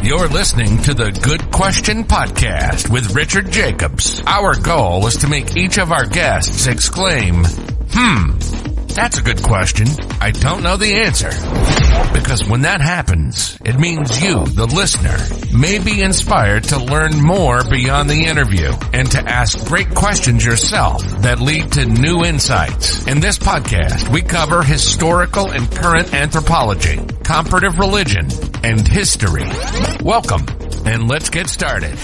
You're listening to the Good Question Podcast with Richard Jacobs. Our goal is to make each of our guests exclaim, that's a good question. I don't know the answer. Because when that happens, it means you, the listener, may be inspired to learn more beyond the interview and to ask great questions yourself that lead to new insights. In this podcast, we cover historical and current anthropology, comparative religion, and history. Welcome, and let's get started.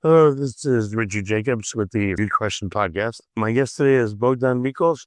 Hello, this is Richard Jacobs with the Good Question Podcast. My guest today is Bogdan Micov.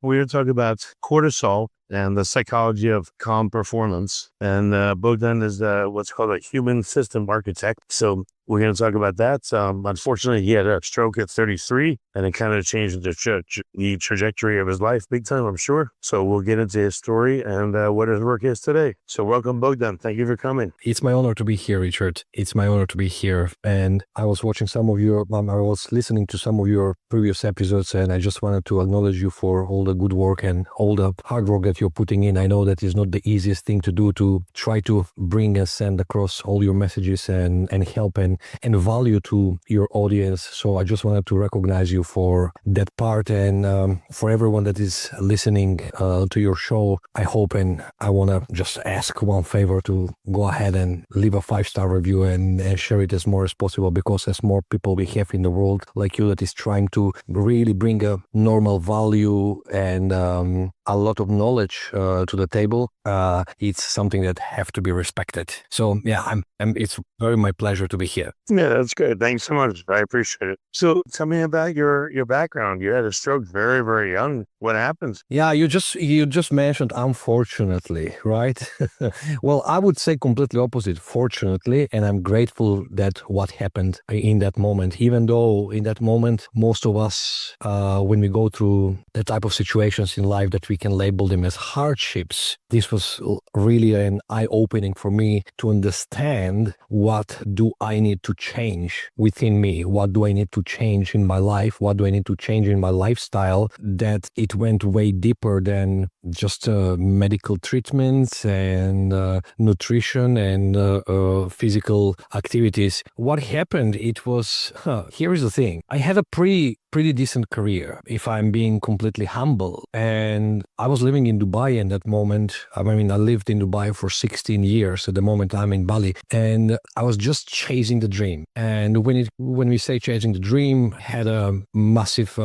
We're going to talk about cortisol and the psychology of calm performance. And Bogdan is what's called a human system architect. So we're going to talk about that. Unfortunately, he had a stroke at 33, and it kind of changed the trajectory of his life big time, I'm sure. So we'll get into his story and what his work is today. So welcome, Bogdan. Thank you for coming. It's my honor to be here, Richard. It's my honor to be here. And I was watching I was listening to some of your previous episodes, and I just wanted to acknowledge you for all the good work and all the hard work that you're putting in. I know that is not the easiest thing to do, to try to bring and send across all your messages and help and value to your audience. So I just wanted to recognize you for that part, and for everyone that is listening to your show, I hope, and I want to just ask one favor, to go ahead and leave a 5-star review and share it as more as possible, because as more people we have in the world like you that is trying to really bring a normal value and a lot of knowledge to the table, it's something that have to be respected. So yeah, it's very my pleasure to be here. Yeah, that's good. Thanks so much. I appreciate it. So tell me about your background. You had a stroke very, very young. What happened? Yeah, you just mentioned unfortunately, right? Well, I would say completely opposite, fortunately, and I'm grateful that what happened in that moment, even though in that moment, most of us, when we go through the type of situations in life that we can label them as hardships, this was really an eye-opening for me to understand what do I need to change within me? What do I need to change in my life? What do I need to change in my lifestyle? That it went way deeper than just medical treatments and nutrition and physical activities. What happened? It was, here is the thing. I had a pretty decent career, if I'm being completely humble. And I was living in Dubai in that moment. I lived in Dubai for 16 years. At the moment I'm in Bali, and I was just chasing the dream. And when we say chasing the dream, had a massive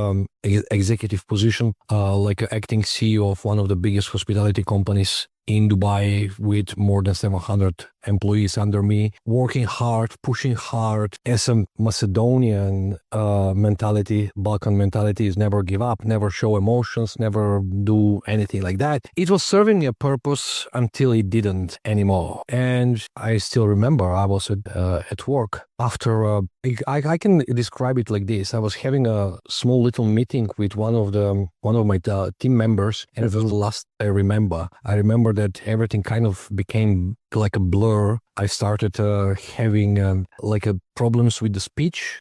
executive position, like an acting CEO of one of the biggest hospitality companies in Dubai, with more than 700 employees under me, working hard, pushing hard. As a Macedonian mentality, Balkan mentality is never give up, never show emotions, never do anything like that. It was serving a purpose until it didn't anymore. And I still remember I was at work after, I can describe it like this. I was having a small little meeting with one of my team members, and it was the last I remember. I remember that everything kind of became like a blur. I started having problems with the speech,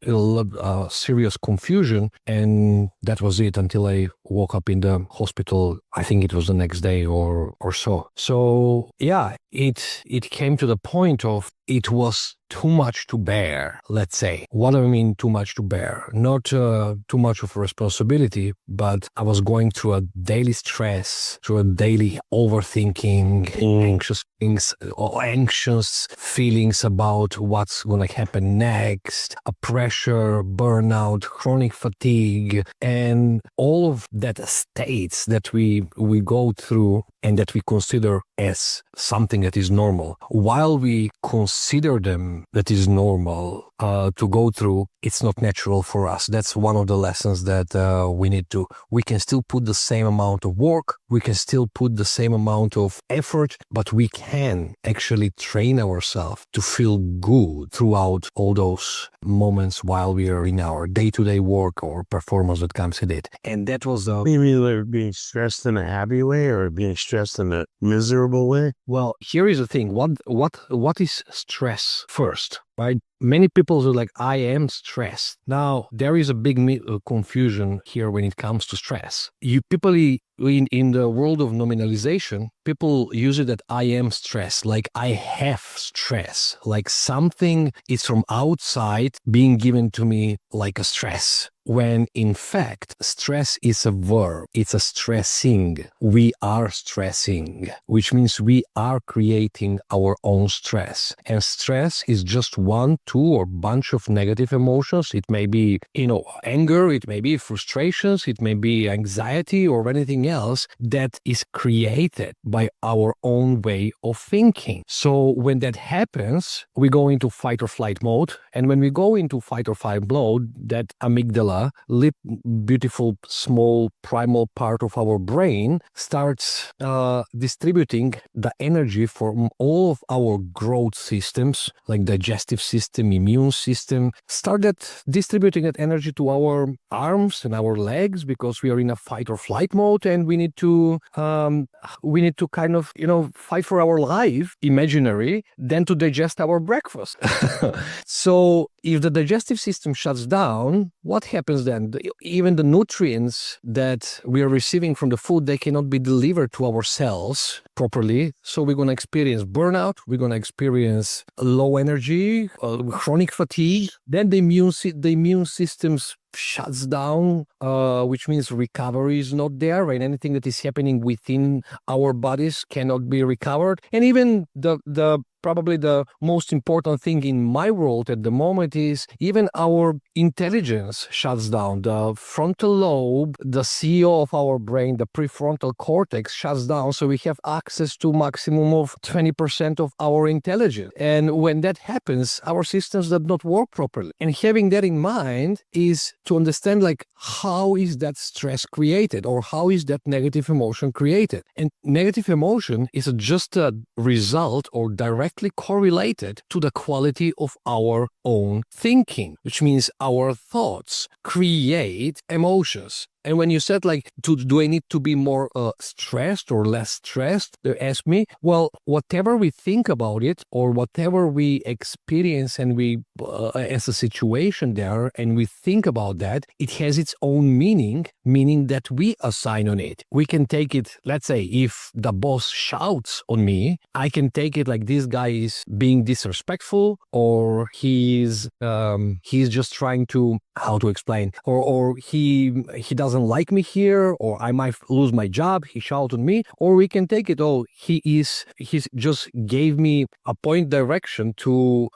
serious confusion, and that was it until I woke up in the hospital. I think it was the next day or so. So yeah, it came to the point of it was too much to bear, let's say. What do I mean too much to bear? Not too much of a responsibility, but I was going through a daily stress, through a daily overthinking, anxious feelings about what's going to happen next, a pressure, burnout, chronic fatigue, and all of that states that we go through and that we consider as something that is normal. While we consider them that is normal to go through, it's not natural for us. That's one of the lessons that we can still put the same amount of work, we can still put the same amount of effort, but we can actually train ourselves to feel good throughout all those moments while we are in our day-to-day work or performance that comes with it. And that was the... You mean like being stressed in a happy way or being stressed in a miserable way? Well, here is the thing. What is stress first, right? Many people are like, I am stressed. Now, there is a big confusion here when it comes to stress. in the world of nominalization, people use it that I am stressed, like I have stress, like something is from outside being given to me like a stress. When in fact, stress is a verb. It's a stressing. We are stressing, which means we are creating our own stress. And stress is just one, two, or bunch of negative emotions. It may be, anger, it may be frustrations, it may be anxiety or anything else that is created by our own way of thinking. So when that happens, we go into fight or flight mode. And when we go into fight or flight mode, that amygdala, beautiful, small, primal part of our brain starts distributing the energy from all of our growth systems, like digestive system, immune system, started distributing that energy to our arms and our legs because we are in a fight or flight mode, and we need to kind of, fight for our life, imaginary, than to digest our breakfast. So if the digestive system shuts down, what happens then? Even the nutrients that we are receiving from the food, they cannot be delivered to our cells properly. So we're going to experience burnout. We're going to experience low energy, chronic fatigue. Then the immune systems shuts down, which means recovery is not there, and anything that is happening within our bodies cannot be recovered. And even probably the most important thing in my world at the moment is even our intelligence shuts down. The frontal lobe, the CEO of our brain, the prefrontal cortex shuts down, so we have access to maximum of 20% of our intelligence. And when that happens, our systems do not work properly. And having that in mind is to understand, like, how is that stress created, or how is that negative emotion created? And negative emotion is just a result or directly correlated to the quality of our own thinking, which means our thoughts create emotions. And when you said, like, do I need to be more stressed or less stressed? They ask me, well, whatever we think about it or whatever we experience and we, as a situation there, and we think about that, it has its own meaning that we assign on it. We can take it, let's say, if the boss shouts on me, I can take it like this guy is being disrespectful, or he's just trying to, how to explain, or he doesn't like me here, or I might lose my job, he shouted on me. Or we can take it, he's just gave me a point direction to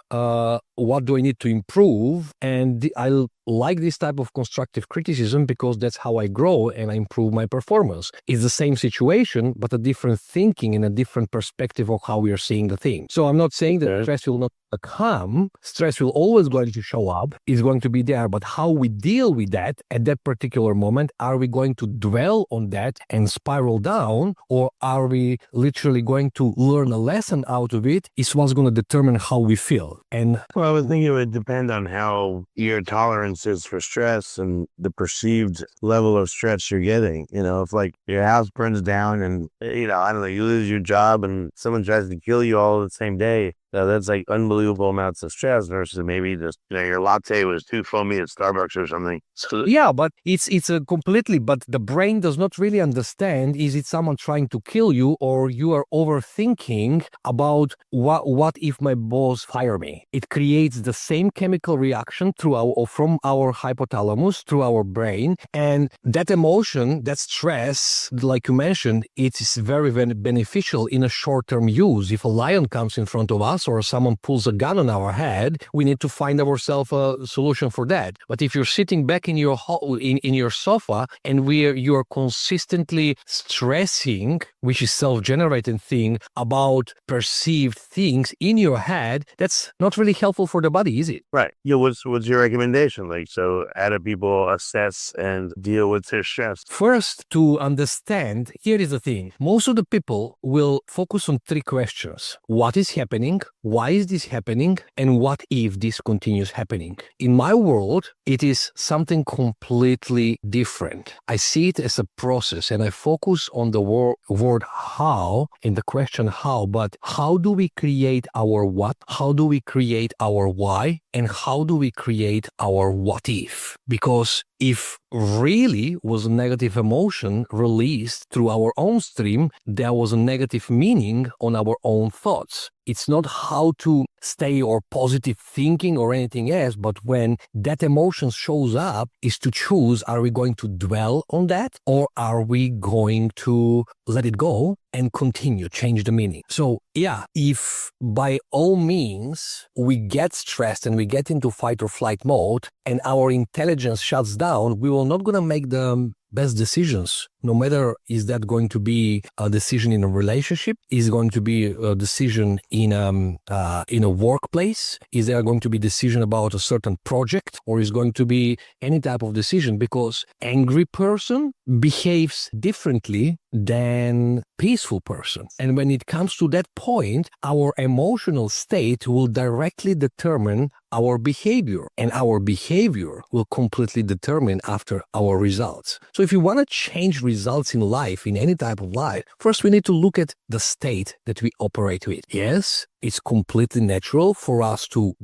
what do I need to improve, and I like this type of constructive criticism because that's how I grow and I improve my performance. It's the same situation, but a different thinking and a different perspective of how we are seeing the thing. So I'm not saying that stress will not come. Stress will always going to show up, is going to be there, but how we deal with that at that particular moment, are we going to dwell on that and spiral down, or are we literally going to learn a lesson out of it, is what's going to determine how we feel. And well, I would think it would depend on how your tolerance is for stress and the perceived level of stress you're getting. If like your house burns down and, I don't know, you lose your job and someone tries to kill you all the same day, that's like unbelievable amounts of stress versus maybe just, your latte was too foamy at Starbucks or something. So yeah, but it's a completely, but the brain does not really understand, is it someone trying to kill you, or you are overthinking about what if my boss fire me? It creates the same chemical reaction from our hypothalamus through our brain, and that emotion, that stress, like you mentioned, it is very, very beneficial in a short-term use. If a lion comes in front of us, or someone pulls a gun on our head, we need to find ourselves a solution for that. But if you're sitting back in your in your sofa and you are consistently stressing, which is self-generated thing, about perceived things in your head, that's not really helpful for the body, is it? Right. What's your recommendation? So how do people assess and deal with their stress? First, to understand, here is the thing. Most of the people will focus on three questions. What is happening? Why is this happening? And what if this continues happening? In my world, it is something completely different. I see it as a process, and I focus on the word how in the question how, but how do we create our what? How do we create our why? And how do we create our what if? Because if really was a negative emotion released through our own stream, there was a negative meaning on our own thoughts. It's not how to stay or positive thinking or anything else, but when that emotion shows up is to choose, are we going to dwell on that or are we going to let it go and continue, change the meaning? So yeah, if by all means we get stressed and we get into fight or flight mode and our intelligence shuts down, we will not going to make the best decisions, no matter is that going to be a decision in a relationship, is going to be a decision in a workplace, is there going to be decision about a certain project, or is going to be any type of decision, because angry person behaves differently than peaceful person. And when it comes to that point, our emotional state will directly determine our behavior, and our behavior will completely determine after our results. So if you want to change results in life, in any type of life, first we need to look at the state that we operate with. Yes, it's completely natural for us to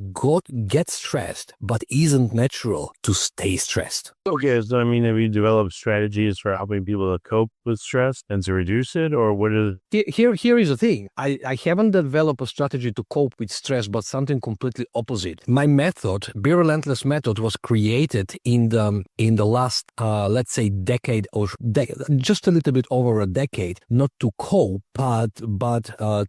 get stressed, but isn't natural to stay stressed. Okay, so I mean, have you developed strategies for helping people to cope with stress and to reduce it, or what is... Here is the thing. I haven't developed a strategy to cope with stress, but something completely opposite. My method, Relentless Method, was created in the last, let's say, decade or just a little bit over a decade, not to cope, but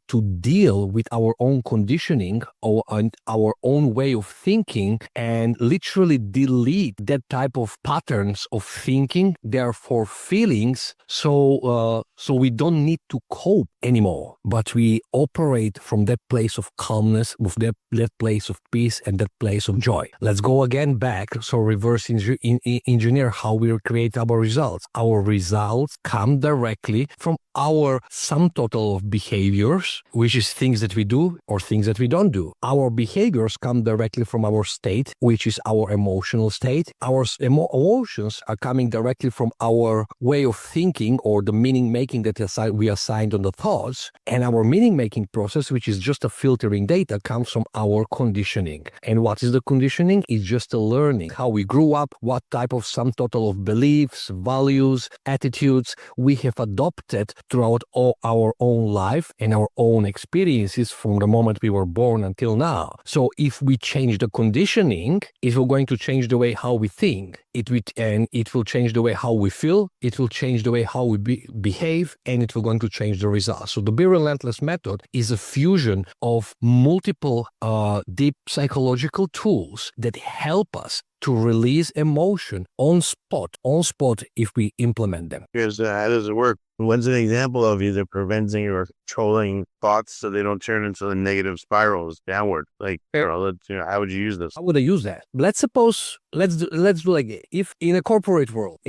to deal with our own conditioning or our own way of thinking and literally delete that type of patterns of thinking, therefore feelings, so we don't need to cope anymore, but we operate from that place of calmness, with that place of peace and that place of joy. Let's go again back, so reverse engineer how we create our results. Our results come directly from our sum total of behaviors, which is things that we do or things that we don't do. Our behaviors come directly from our state, which is our emotional state. Our emotions are coming directly from our way of thinking or the meaning making that we assigned on the thoughts. And our meaning making process, which is just a filtering data, comes from our conditioning. And what is the conditioning? It's just a learning, how we grew up, what type of sum total of beliefs, values, attitudes we have adopted throughout all our own life and our own experiences from the moment we were born until now. So if we change the conditioning, it will going to change the way how we think. It will change the way how we feel. It will change the way how we behave, and it will going to change the results. So the Be Relentless Method is a fusion of multiple deep psychological tools that help us to release emotion on spot if we implement them. Because how does it work? What's an example of either preventing or controlling thoughts so they don't turn into the negative spirals downward? Like, how would you use this? How would I use that? Let's do like if in a corporate world,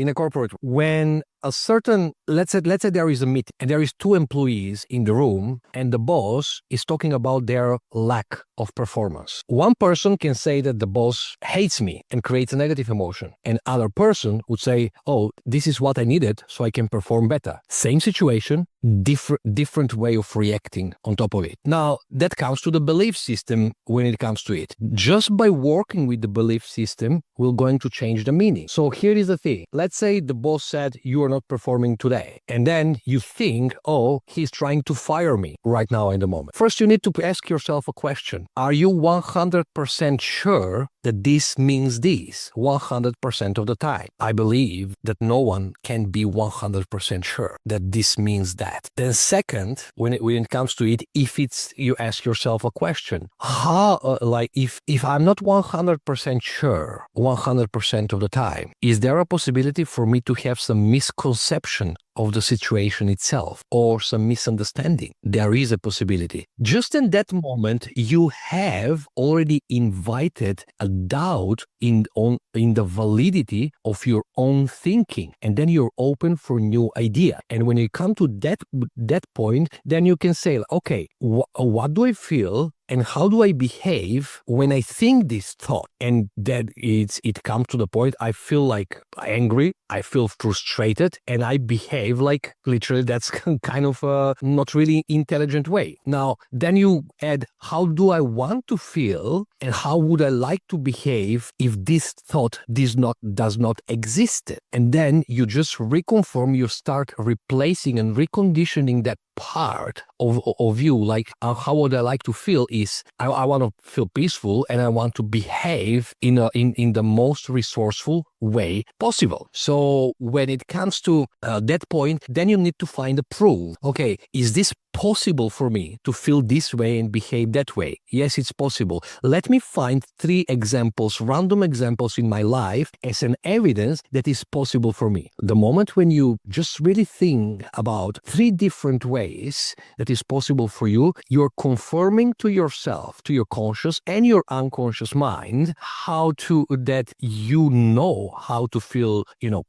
when a certain, let's say there is a meeting and there is 2 employees in the room and the boss is talking about their lack of performance. One person can say that the boss hates me and creates a negative emotion. And other person would say, oh, this is what I needed so I can perform better. Same situation, different way of reacting on top of it. Now, that comes to the belief system when it comes to it. Just by working with the belief system, we're going to change the meaning. So here is the thing. Let's say the boss said, you are not performing today. And then you think, oh, he's trying to fire me right now in the moment. First, you need to ask yourself a question. Are you 100% sure that this means this 100% of the time? I believe that no one can be 100% sure that this means that. Then second, when it comes to it, if it's, you ask yourself a question, how, if I'm not 100% sure 100% of the time, is there a possibility for me to have some misconception of the situation itself or some misunderstanding? There is a possibility. Just in that moment, you have already invited a doubt in the validity of your own thinking, and then you're open for new idea. And when you come to that point, then you can say, okay, what do I feel and how do I behave when I think this thought? And that it comes to the point I feel like angry, I feel frustrated, and I behave like literally that's kind of a not really intelligent way. Now, then you add, how do I want to feel and how would I like to behave if this thought does not exist? And then you just reconfirm, you start replacing and reconditioning that part of you. Like how would I like to feel is I want to feel peaceful and I want to behave in the most resourceful way possible. So when it comes to that point, then you need to find a proof. Okay, is this possible for me to feel this way and behave that way? Yes, it's possible. Let me find 3 examples, random examples in my life as an evidence that is possible for me. The moment when you just really think about 3 different ways that is possible for you, you're confirming to yourself, to your conscious and your unconscious mind, that you know how to feel,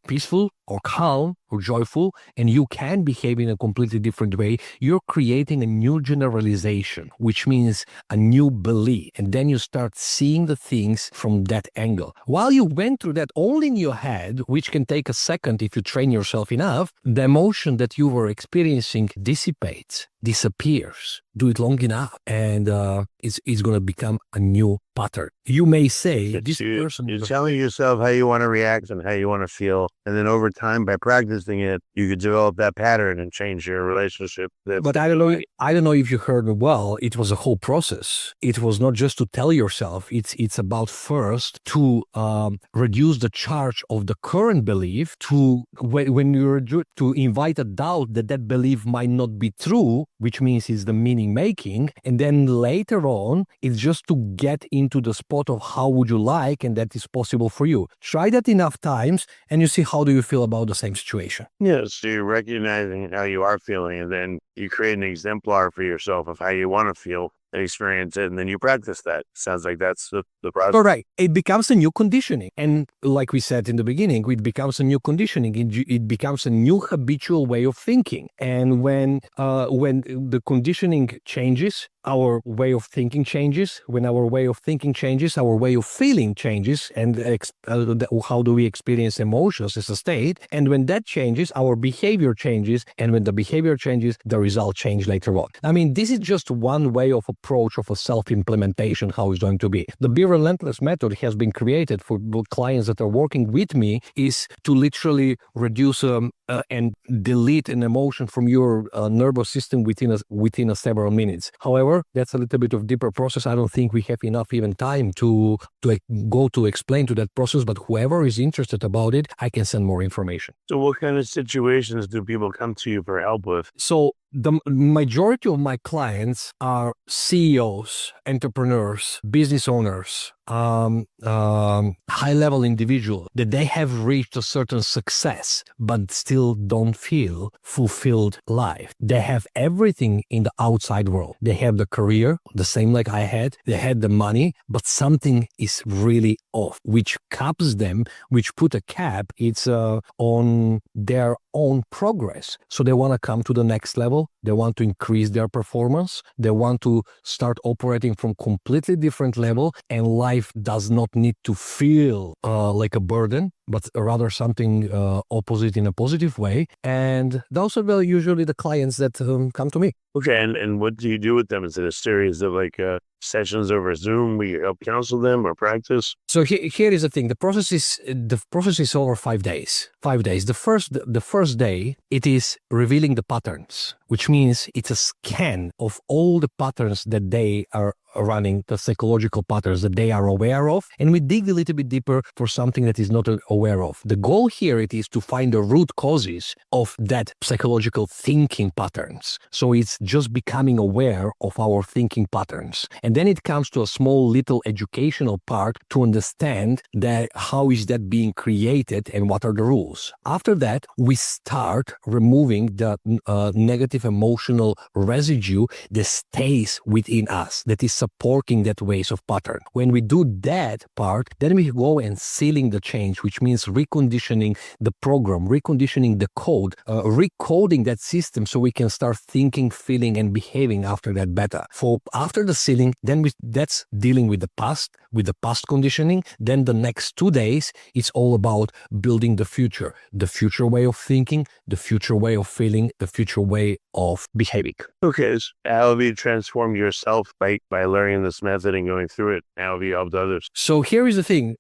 peaceful or calm or joyful, and you can behave in a completely different way. You're creating a new generalization, which means a new belief. And then you start seeing the things from that angle. While you went through that only in your head, which can take a second if you train yourself enough, the emotion that you were experiencing dissipates, disappears. Do it long enough, and it's going to become a new pattern. You may say, this person... You're telling yourself how you want to react and how you want to feel. And then over time, by practicing it, you could develop that pattern and change your relationship. But I don't know if you heard me well. It was a whole process. It was not just to tell yourself. It's about first to reduce the charge of the current belief to when you're to invite a doubt that belief might not be true, which means it's the meaning making. And then later on, it's just to get into the spot of how would you like, and that is possible for you. Try that enough times and you see how do you feel about the same situation. Yes, so you're recognizing how you are feeling, and then you create an exemplar for yourself of how you want to feel and experience it, and then you practice that. Sounds like that's the process. Correct. It becomes a new conditioning. And like we said in the beginning, it becomes a new conditioning. It becomes a new habitual way of thinking. And when the conditioning changes, our way of thinking changes. When our way of thinking changes, our way of feeling changes, and how do we experience emotions as a state. And when that changes, our behavior changes. And when the behavior changes, the result changes later on. I mean, this is just one way of approach of a self-implementation, how it's going to be. The Relentless Method has been created for clients that are working with me is to literally reduce and delete an emotion from your nervous system within several minutes. However, that's a little bit of deeper process. I don't think we have enough even time to go to explain to that process, but whoever is interested about it, I can send more information. So what kind of situations do people come to you for help with? So the majority of my clients are CEOs, entrepreneurs, business owners, high-level individuals that they have reached a certain success, but still don't feel fulfilled life. They have everything in the outside world. They have the career, the same like I had. They had the money, but something is really off, which caps them, which put a cap. It's on their own progress. So they want to come to the next level. They want to increase their performance. They want to start operating from completely different level, and life does not need to feel like a burden, but rather something opposite in a positive way. And those are usually the clients that come to me. Okay, and what do you do with them? Is it a series of sessions over Zoom? We help counsel them or practice? So here is the thing. The process is over 5 days. 5 days. The first day, it is revealing the patterns, which means it's a scan of all the patterns that they are running, the psychological patterns that they are aware of, and we dig a little bit deeper for something that is not aware of. The goal here it is to find the root causes of that psychological thinking patterns. So it's just becoming aware of our thinking patterns. And then it comes to a small little educational part to understand that how is that being created and what are the rules. After that, we start removing the negative emotional residue that stays within us, that is supporting that ways of pattern. When we do that part, then we go and sealing the change, which means reconditioning the program, reconditioning the code, recoding that system so we can start thinking, feeling, and behaving after that better. For after the sealing, that's dealing with the past conditioning. Then the next 2 days, it's all about building the future way of thinking, the future way of feeling, the future way of behaving. Okay, so how have you transformed yourself by learning this method and going through it? How have you helped others? So here is the thing.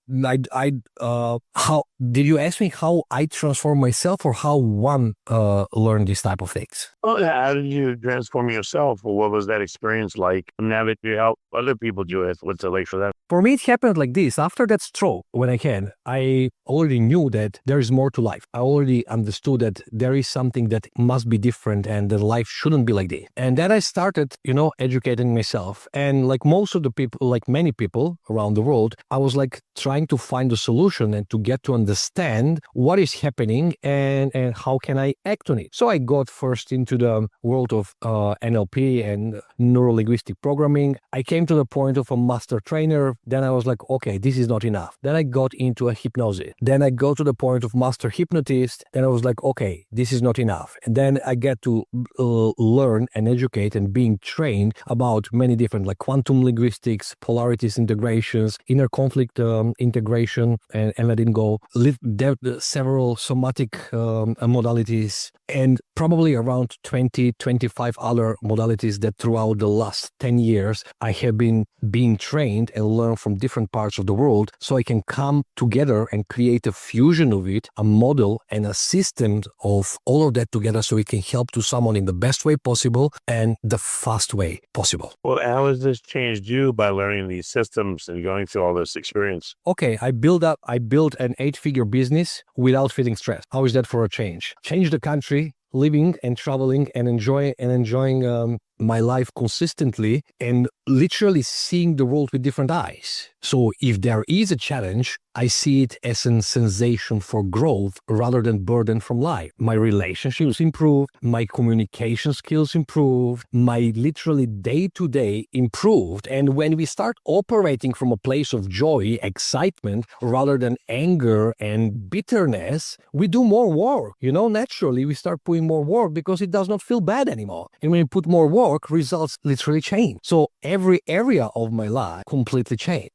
How did you ask me how I transform myself, or how one learn these type of things? Well, how did you transform yourself? Or what was that experience like? And now that you help other people do it, what's it like for them? For me, it happened like this. After that stroke, when I already knew that there is more to life. I already understood that there is something that must be different and that life shouldn't be like this. And then I started, educating myself. And like most of the people, like many people around the world, I was like trying to find a solution and to get to understand what is happening and how can I act on it. So I got first into the world of NLP and neuro-linguistic programming. I came to the point of a master trainer. Then I was like, okay, this is not enough. Then I got into a hypnosis. Then I go to the point of master hypnotist. Then I was like, okay, this is not enough. And then I get to learn and educate and being trained about many different, like quantum linguistics, polarities integrations, inner conflict integration, and letting go. There are several somatic modalities, and probably around 20, 25 other modalities that throughout the last 10 years, I have been being trained and learn from different parts of the world, so I can come together and create a fusion of it, a model and a system of all of that together, so it can help to someone in the best way possible and the fast way possible. Well, how has this changed you by learning these systems and going through all this experience? Okay, I built an 8-figure business without feeling stressed. How is that for a change? Change the country, living and traveling and enjoying my life consistently and literally seeing the world with different eyes. So if there is a challenge, I see it as a sensation for growth rather than burden from life. My relationships improved, my communication skills improved, my literally day-to-day improved. And when we start operating from a place of joy, excitement, rather than anger and bitterness, we do more work. Naturally, we start putting more work because it does not feel bad anymore. And when you put more work, results literally change. So every area of my life completely changed.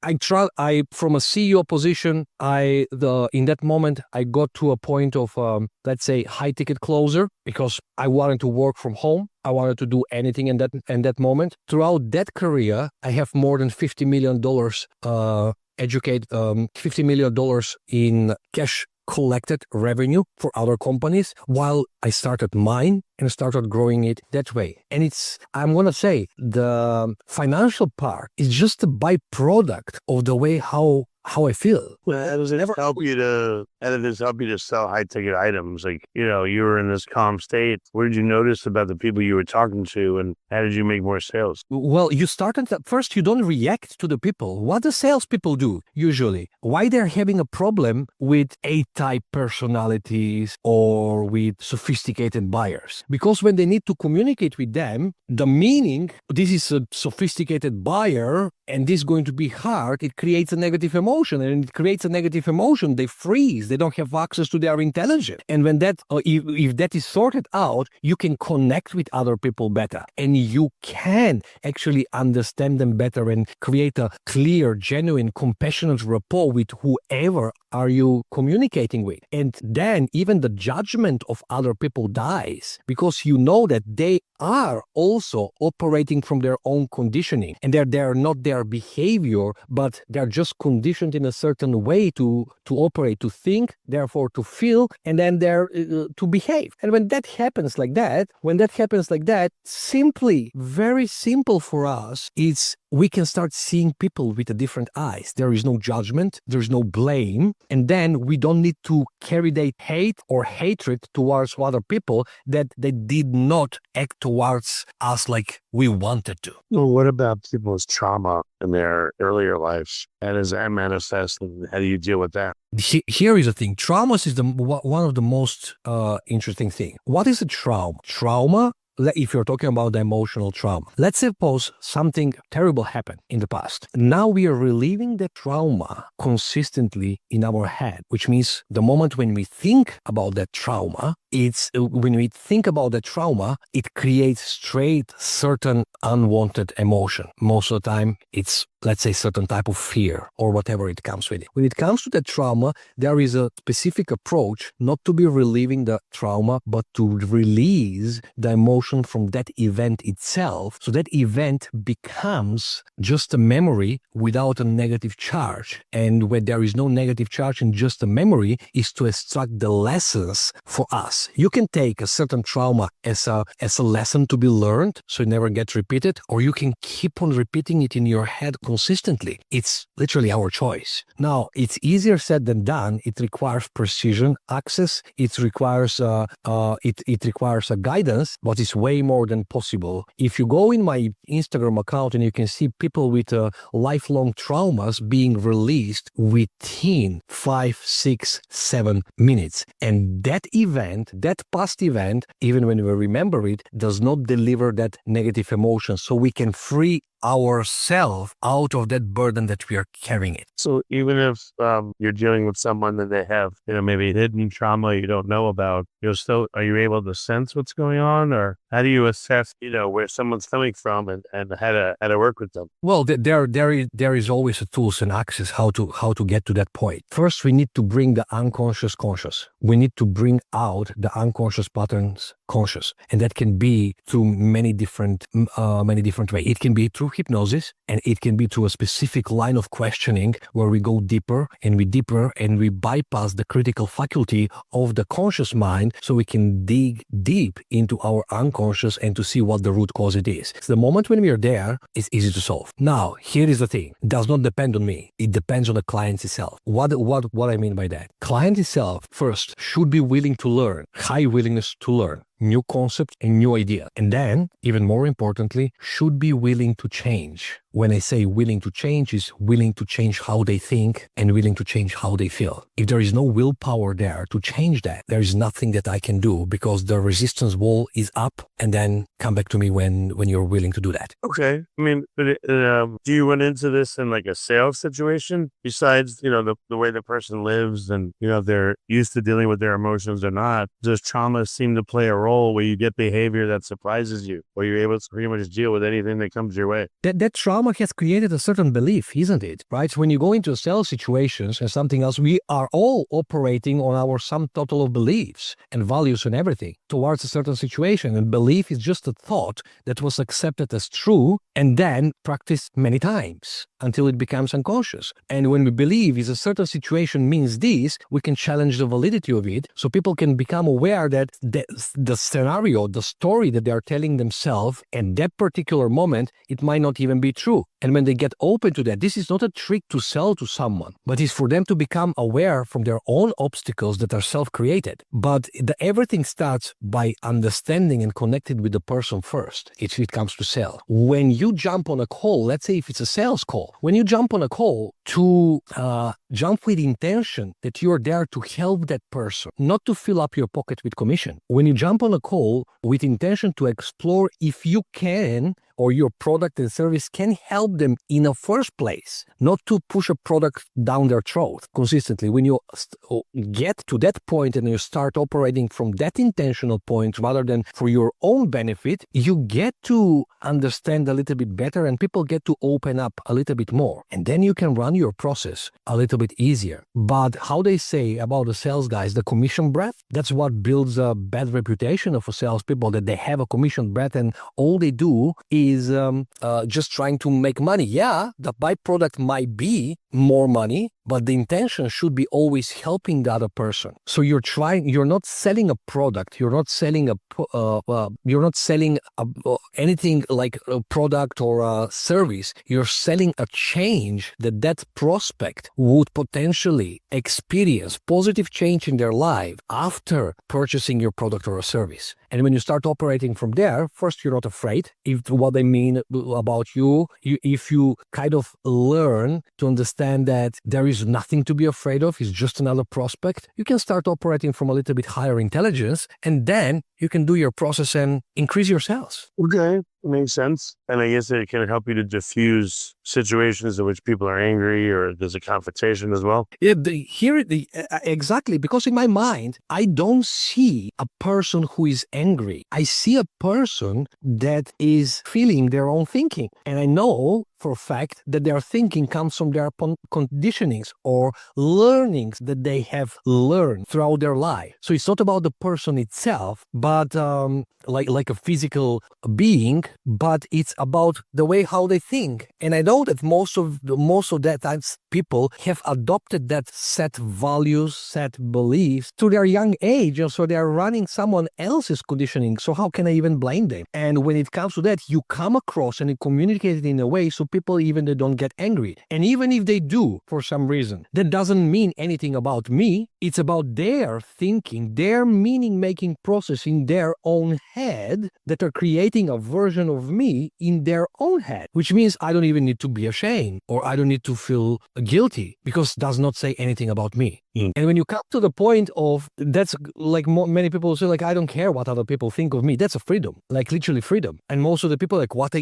I from a CEO position, in that moment, I got to a point of, let's say, high ticket closer because I wanted to work from home. I wanted to do anything in that moment. Throughout that career, I have more than $50 million $50 million in cash collected revenue for other companies while I started mine and started growing it that way. And I'm going to say, the financial part is just a byproduct of the way how I feel. Well, how does it help you to sell high ticket items? Like, you were in this calm state. What did you notice about the people you were talking to, and how did you make more sales? Well, you started at first, you don't react to the people. What the salespeople do usually? Why they're having a problem with A-type personalities or with sophisticated buyers? Because when they need to communicate with them, the meaning, this is a sophisticated buyer and this is going to be hard, it creates a negative emotion. And it creates a negative emotion, they freeze, they don't have access to their intelligence. And when that, if that is sorted out, you can connect with other people better. And you can actually understand them better and create a clear, genuine, compassionate rapport with whoever are you communicating with. And then even the judgment of other people dies because you know that they are also operating from their own conditioning, and they're not their behavior, but they're just conditioned in a certain way to operate, to think, therefore to feel, and then they're to behave. And when that happens like that, simply, very simple for us, it's we can start seeing people with a different eyes. There is no judgment, there is no blame, and then we don't need to carry that hate or hatred towards other people that they did not act towards us like we wanted to. Well, what about people's trauma in their earlier lives? How does that manifest, and how do you deal with that? Here is the thing. Trauma is one of the most interesting things. What is a trauma? Trauma, if you're talking about the emotional trauma, let's suppose something terrible happened in the past. Now we are reliving the trauma consistently in our head, which means the moment when we think about that trauma, it's when we think about the trauma, it creates straight certain unwanted emotion. Most of the time, it's, let's say, certain type of fear or whatever it comes with it. When it comes to the trauma, there is a specific approach not to be relieving the trauma, but to release the emotion from that event itself. So that event becomes just a memory without a negative charge. And when there is no negative charge and just a memory, is to extract the lessons for us. You can take a certain trauma as a lesson to be learned, so it never gets repeated, or you can keep on repeating it in your head consistently. It's literally our choice. Now, it's easier said than done. It requires precision, access. It requires a guidance, but it's way more than possible. If you go in my Instagram account and you can see people with lifelong traumas being released within 5, 6, 7 minutes. And that event, that past event, even when we remember it, does not deliver that negative emotion. So we can free ourselves out of that burden that we are carrying it. So even if you're dealing with someone that they have, maybe hidden trauma you don't know about, are you able to sense what's going on, or how do you assess, where someone's coming from and how to work with them? Well, there is always a tools and access how to get to that point. First, we need to bring the unconscious conscious. We need to bring out the unconscious patterns conscious, and that can be through many different ways. It can be through hypnosis, and it can be through a specific line of questioning where we go deeper and we bypass the critical faculty of the conscious mind, so we can dig deep into our unconscious and to see what the root cause it is. So the moment when we are there, it's easy to solve. Now, here is the thing. It does not depend on me. It depends on the client itself. What I mean by that? Client itself first should be willing to learn, high willingness to learn new concept and new idea. And then, even more importantly, should be willing to change. When I say willing to change, is willing to change how they think and willing to change how they feel. If there is no willpower there to change that, there is nothing that I can do, because the resistance wall is up, and then come back to me when you're willing to do that. Okay. I mean, but, do you run into this in like a sales situation besides, the way the person lives and, if they're used to dealing with their emotions or not? Does trauma seem to play a role where you get behavior that surprises you, or you're able to pretty much deal with anything that comes your way? That trauma has created a certain belief, isn't it? Right? When you go into sales situations and something else, we are all operating on our sum total of beliefs and values and everything towards a certain situation. And belief is just a thought that was accepted as true and then practiced many times until it becomes unconscious. And when we believe is a certain situation means this, we can challenge the validity of it, so people can become aware that the scenario, the story that they are telling themselves at that particular moment, it might not even be true. And when they get open to that, this is not a trick to sell to someone, but it's for them to become aware from their own obstacles that are self-created. But everything starts by understanding and connected with the person first, if it comes to sell. When you jump on a call, let's say if it's a sales call, when you jump on a call to jump with intention that you're there to help that person, not to fill up your pocket with commission. When you jump on a call with intention to explore if you can, or your product and service can help them in the first place, not to push a product down their throat consistently. When you get to that point and you start operating from that intentional point rather than for your own benefit, you get to understand a little bit better and people get to open up a little bit more. And then you can run your process a little bit easier. But how they say about the sales guys, the commission breath, that's what builds a bad reputation of a salespeople, that they have a commission breath and all they do is just trying to make money. Yeah, the byproduct might be more money, but the intention should be always helping the other person. So you're not selling a product, you're not selling anything like a product or a service. You're selling a change that prospect would potentially experience positive change in their life after purchasing your product or a service. And when you start operating from there, first, you're not afraid. If what I mean about if you kind of learn to understand that there is nothing to be afraid of, it's just another prospect, you can start operating from a little bit higher intelligence, and then you can do your process and increase your sales. Okay. Makes sense. And I guess it can help you to diffuse situations in which people are angry or there's a confrontation as well. Yeah, exactly, because in my mind, I don't see a person who is angry. I see a person that is feeling their own thinking. And I know for a fact that their thinking comes from their conditionings or learnings that they have learned throughout their life. So it's not about the person itself, but like a physical being, but it's about the way how they think. And I know that most of that times people have adopted that set values, set beliefs to their young age, and so they're running someone else's conditioning. So how can I even blame them? And when it comes to that, you come across and communicate it in a way so people even they don't get angry. And even if they do for some reason, that doesn't mean anything about me. It's about their thinking, their meaning-making process in their own head that are creating a version of me in their own head, which means I don't even need to be ashamed or I don't need to feel guilty because it does not say anything about me. And when you come to the point of that's like many people say like I don't care what other people think of me, that's a freedom, like literally freedom. And most of the people like what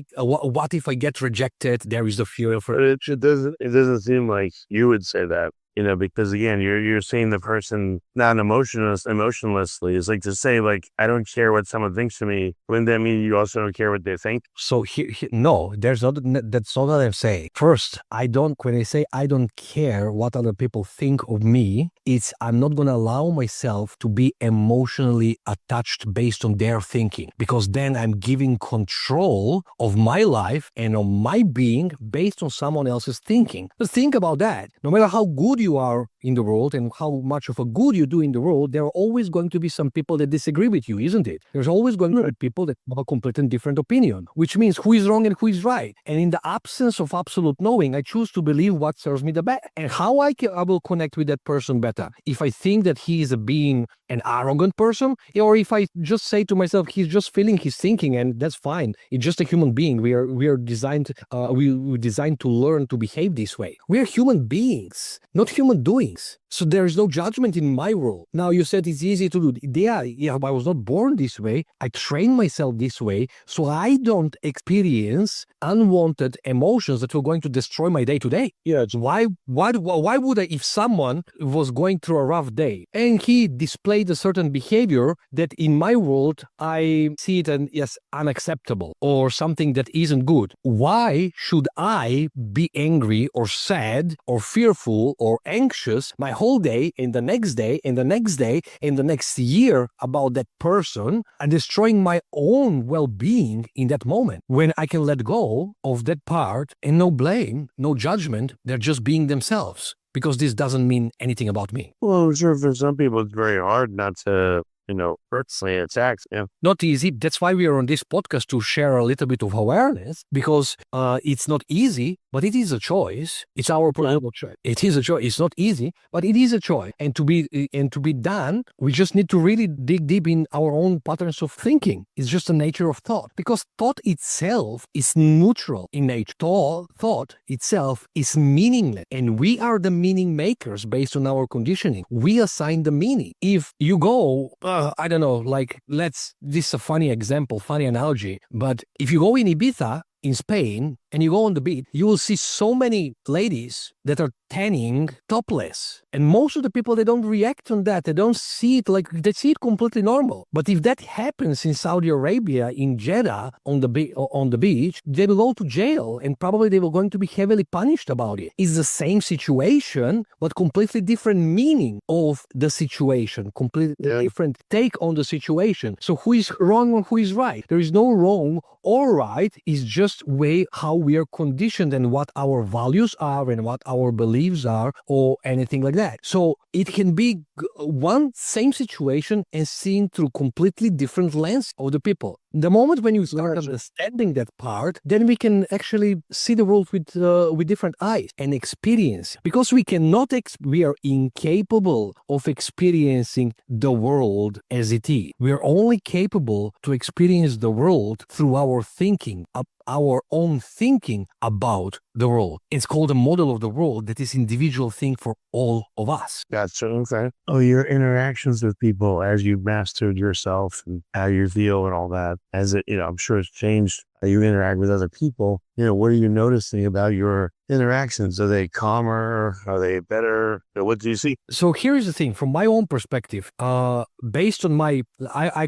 if I get rejected? There is the fear of it. It doesn't seem like you would say that. Because again, you're seeing the person not emotionlessly. It's like to say like, I don't care what someone thinks of me. Wouldn't that mean you also don't care what they think? So no, that's not what I'm saying. First, when I say I don't care what other people think of me, it's I'm not going to allow myself to be emotionally attached based on their thinking, because then I'm giving control of my life and of my being based on someone else's thinking. But think about that. No matter how good you are in the world and how much of a good you do in the world, there are always going to be some people that disagree with you, isn't it? There's always going to be people that have a completely different opinion, which means who is wrong and who is right. And in the absence of absolute knowing, I choose to believe what serves me the best. And how I will connect with that person better. If I think that he is being an arrogant person, or if I just say to myself, he's just feeling his thinking, and that's fine. It's just a human being. We are designed, we're designed to learn to behave this way. We are human beings, not human doings. So there is no judgment in my world. Now you said it's easy to do. Yeah, I was not born this way. I trained myself this way, so I don't experience unwanted emotions that were going to destroy my day to day. Yeah. Why would I, if someone was going through a rough day and he displayed a certain behavior that in my world I see it as unacceptable or something that isn't good, why should I be angry or sad or fearful or anxious my whole day and the next day and the next day and the next year about that person and destroying my own well-being in that moment, when I can let go of that part and no blame, no judgment, they're just being themselves, because this doesn't mean anything about me. Well, I'm sure for some people it's very hard not to personally attack. Yeah. Not easy. That's why we are on this podcast, to share a little bit of awareness, because it's not easy, but it is a choice. It's our personal choice. It is a choice. It's not easy, but it is a choice. And to be done, we just need to really dig deep in our own patterns of thinking. It's just the nature of thought, because thought itself is neutral in nature. Thought itself is meaningless, and we are the meaning makers based on our conditioning. We assign the meaning. If you go, I don't know, like this is a funny example, funny analogy, but if you go in Ibiza, in Spain, and you go on the beach, you will see so many ladies that are tanning topless. And most of the people, they don't react on that. They don't see it like, they see it completely normal. But if that happens in Saudi Arabia, in Jeddah, on the beach, they will go to jail, and probably they will going to be heavily punished about it. It's the same situation, but completely different meaning of the situation, completely different take on the situation. So who is wrong and who is right? There is no wrong or right. It's just way how we are conditioned and what our values are and what our beliefs are, or anything like that. So it can be one same situation and seen through completely different lens of the people. The moment when you start understanding that part, then we can actually see the world with different eyes and experience. Because we are incapable of experiencing the world as it is. We are only capable to experience the world through our thinking, our own thinking about the world. It's called a model of the world that is individual thing for all of us. That's okay. Oh, your interactions with people as you mastered yourself and how you feel and all that, as it, I'm sure it's changed. you interact with other people, what are you noticing about your interactions? Are they calmer? Are they better? What do you see? So here's the thing, from my own perspective, based on I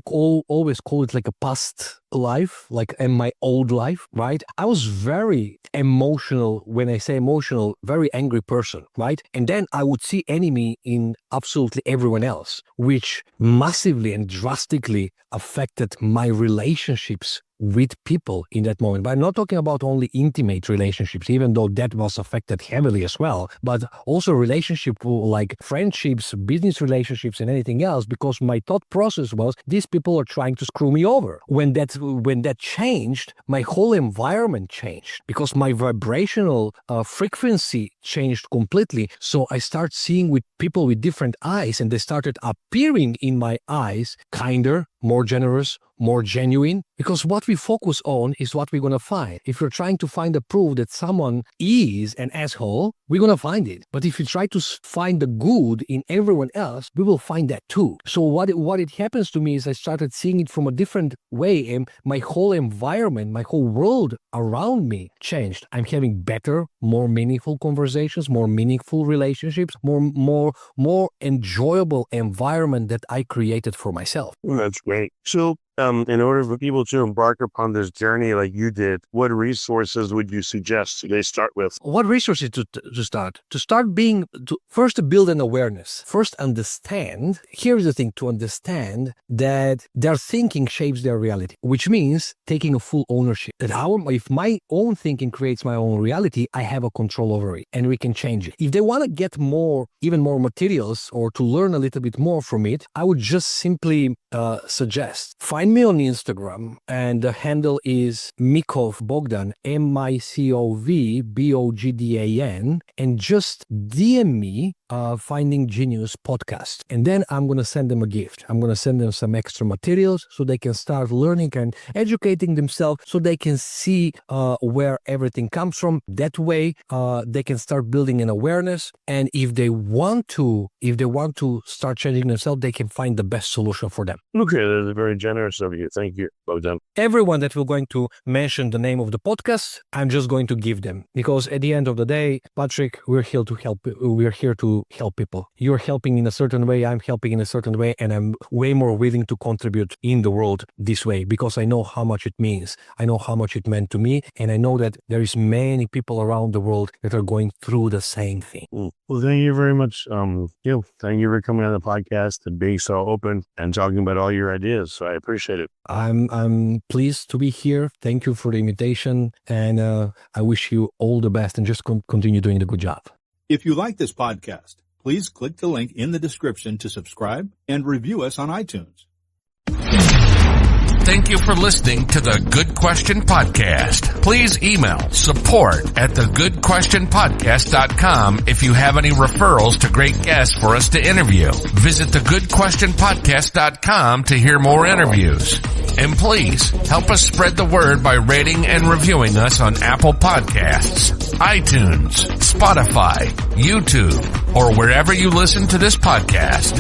always call it like a past life, like in my old life, right? I was very emotional. When I say emotional, very angry person, right? And then I would see enemy in absolutely everyone else, which massively and drastically affected my relationships with people in that moment. But I'm not talking about only intimate relationships, even though that was affected heavily as well, but also relationship like friendships, business relationships, and anything else, because my thought process was these people are trying to screw me over. When that changed, my whole environment changed because my vibrational frequency changed completely. So I start seeing with people with different eyes, and they started appearing in my eyes kinder, more generous, more genuine, because what we focus on is what we're going to find. If you're trying to find a proof that someone is an asshole, we're going to find it. But if you try to find the good in everyone else, we will find that too. So what it happens to me is I started seeing it from a different way, and my whole environment, my whole world around me changed. I'm having better, more meaningful conversations, more meaningful relationships, more enjoyable environment that I created for myself. Well, that's great. So in order for people to embark upon this journey like you did, what resources would you suggest they start with? What resources to start? To start being, first to build an awareness. First understand, here's the thing, to understand that their thinking shapes their reality, which means taking a full ownership. That if my own thinking creates my own reality, I have a control over it and we can change it. If they want to get even more materials or to learn a little bit more from it, I would just simply suggest, find me on Instagram, and the handle is Micov Bogdan, Micov Bogdan, and just DM me Finding Genius podcast. And then I'm going to send them a gift. I'm going to send them some extra materials so they can start learning and educating themselves, so they can see where everything comes from. That way, they can start building an awareness. And if they want to start changing themselves, they can find the best solution for them. Okay, that's very generous of you. Thank you, Bogdan. Everyone that we're going to mention the name of the podcast, I'm just going to give them, because at the end of the day, Patrick, we're here to help. We're here to help people. You're helping in a certain way, I'm helping in a certain way, and I'm way more willing to contribute in the world this way, because I know how much it means. I know how much it meant to me, and I know that there is many people around the world that are going through the same thing. Well, thank you very much. Thank you for coming on the podcast and being so open and talking about all your ideas. So I appreciate it. I'm pleased to be here. Thank you for the invitation, and I wish you all the best, and just continue doing the good job. If you like this podcast, please click the link in the description to subscribe and review us on iTunes. Thank you for listening to the Good Question Podcast. Please email support@thegoodquestionpodcast.com if you have any referrals to great guests for us to interview. Visit thegoodquestionpodcast.com to hear more interviews. And please help us spread the word by rating and reviewing us on Apple Podcasts, iTunes, Spotify, YouTube, or wherever you listen to this podcast.